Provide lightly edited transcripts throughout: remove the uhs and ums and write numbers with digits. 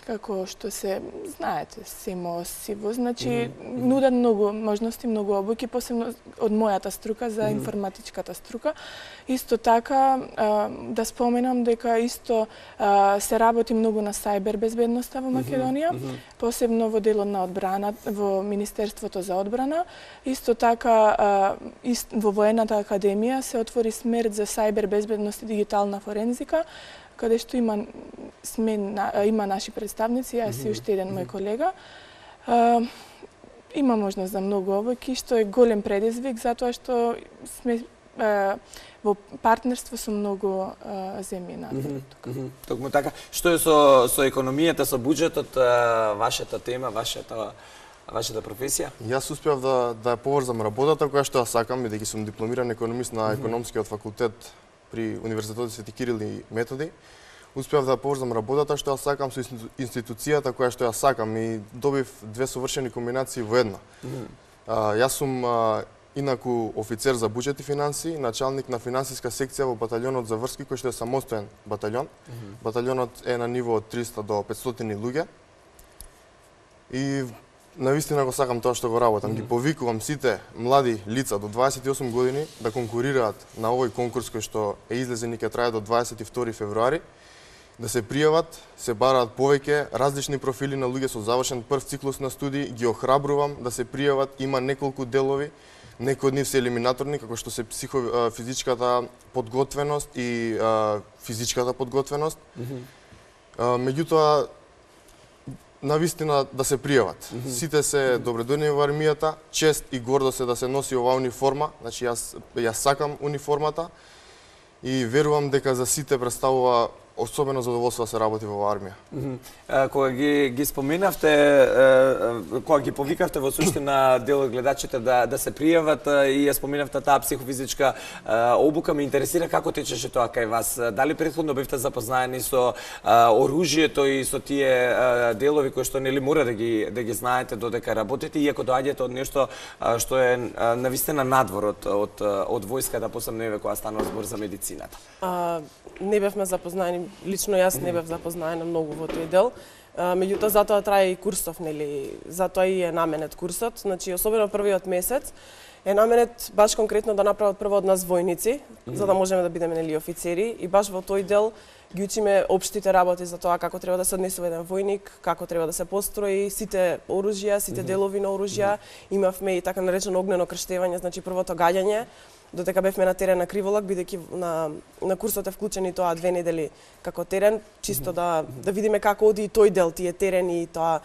Како што се, знаете, симо сиво, значи нудат многу можности, многу обуки, посебно од мојата струка за информатичката струка. Исто така, да споменам дека исто се работи многу на сајбер безбедноста во Македонија, посебно во делот на одбрана, во Министерството за одбрана. Исто така, во Воената академија се отвори смер за сајбер безбедност и дигитална форензика, каде што има наши представници, јас и уште еден мој колега. Има можност за многу обуки, што е голем предизвик, затоа што сме во партнерство со многу земји на светот. Токму така. Што е со економијата, со буџетот, вашата тема, вашата професија? Јас успеав да поврзам работата која што ја сакам, бидејќи сум дипломиран економист на економскиот факултет при Универзитетот Свети Кирил и Методи. Успеав да поврзам работата што ја сакам со институцијата која што ја сакам и добив две совршени комбинации во една. Јас сум инаку офицер за буџет и финансии, началник на финансиска секција во баталјонот за врски, кој што е самостоен баталјон. Баталјонот е на ниво од 300 до 500 луѓе. И навистина го сакам тоа што го работам. Ги повикувам сите млади лица до 28 години да конкурираат на овој конкурс кој што е излезен и ќе трае до 22 февруари, да се пријават, се бараат повеќе различни профили на луѓе со завршен прв циклус на студии, ги охрабрувам да се пријават, има неколку делови, некои од нив се елиминаторни, како што се физичката подготвеност и физичката подготвеност. Меѓутоа, навистина да се пријават. Сите се добредојни во армијата, чест и гордост е да се носи оваа униформа, значи јас сакам униформата и верувам дека за сите представува особено задоволство да се работи во армија. Кога ги споменавте, кога ги повикавте во суштина дел од гледачите да се пријават и ја споменавте таа психофизичка обука, ме интересира како течеше тоа кај вас. Дали претходно бевте запознаени со оружјето и со тие делови кои што нели мора да ги знаете додека работите, иако доаѓате од нешто што е навистина надвор од војската, посебно еве кога станува збор за медицината? Не бевме запознаени, лично јас не бев запознаена многу во тој дел. Меѓутоа затоа трае и курсов, нели, затоа и е наменет курсот. Значи, особено првиот месец е наменет баш конкретно да направат прво од нас војници, за да можеме да бидеме нели офицери, и баш во тој дел ги учиме општите работи за тоа како треба да се однесува еден војник, како треба да се построи, сите оружја, сите делови на оружја. Имавме и така наречено огнено крштевање, значи првото гаѓање, додека бевме на терен на Криволак, бидејќи на курсот е вклучени тоа 2 недели како терен, чисто да видиме како оди и тој дел, тие терени и тоа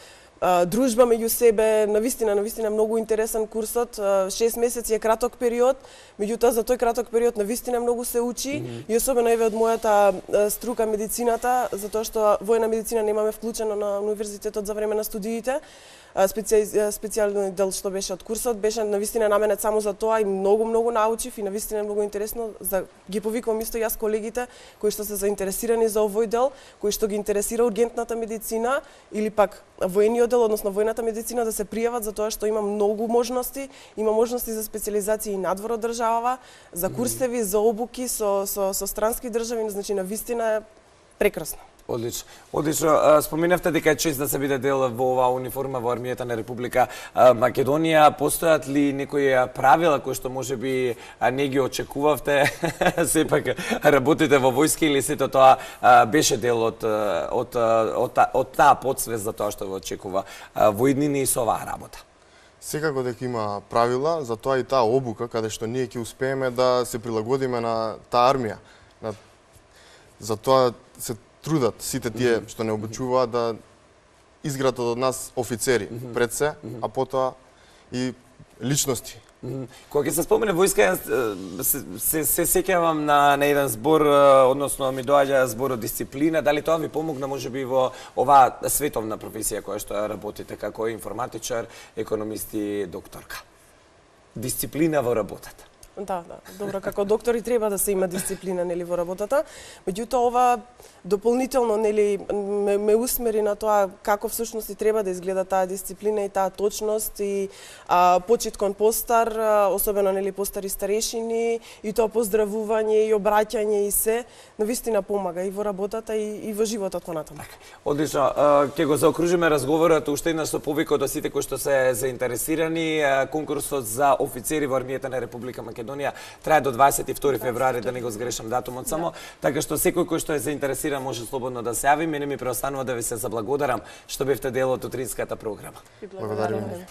дружба меѓу себе, навистина многу интересен курсот. 6 месеци е краток период, меѓутоа за тој краток период навистина многу се учи и особено еве од мојата струка медицината, затоа што војна медицина немаме вклучено на универзитетот за време на студиите. Специјален дел што беше од курсот беше навистина наменет само за тоа и многу научив и навистина многу интересно. Ги повикувам исто јас колегите кои што се заинтересирани за овој дел, кои што ги интересира ургентната медицина или пак воениот дел, односно војната медицина, да се пријават, затоа што има многу можности, има можности за специјализации и надвор од држава, за курсеви, за обуки со странски држави, значи навистина е прекрасно. Одлично. Споменавте дека е чест да се биде дел во оваа униформа во армијата на Република Македонија. Постојат ли некои правила кои што можеби не ги очекувавте? Сепак работите во војска или сето тоа беше дел од таа подсвест за тоа што ве очекува во иднини и со оваа работа? Секако дека има правила, затоа и таа обука каде што ние ќе успееме да се прилагодиме на таа армија. Затоа се трудат сите тие што не обучуваат да изградат од нас офицери пред се, а потоа и личности. Кога ќе се спомене војска, се сеќавам на еден збор, односно ми доаѓа збор од дисциплина. Дали тоа ви помогна можеби во оваа световна професија која што работите како информатичар, економист и докторка? Дисциплина во работата. Да, добро, како доктори треба да се има дисциплина нели во работата. Меѓутоа ова дополнително нели ме усмери на тоа како всушност и треба да изгледа таа дисциплина и таа точност и почит кон постар, особено нели постари старешини и тоа поздравување и обраќање и се, но вистина помага и во работата и во животот понатаму. Одлично, ќе го заокружиме разговорот уште еднаш со повикот до сите кои што се заинтересирани. Конкурсот за офицери во армијата на Република Македонија трае до 22 февруари, да не го сгрешам датумот само, така што секој кој што е заинтересиран може слободно да се јави. Мене ми преостанува да ви се заблагодарам што бевте дел од утринската програма. Благодарам.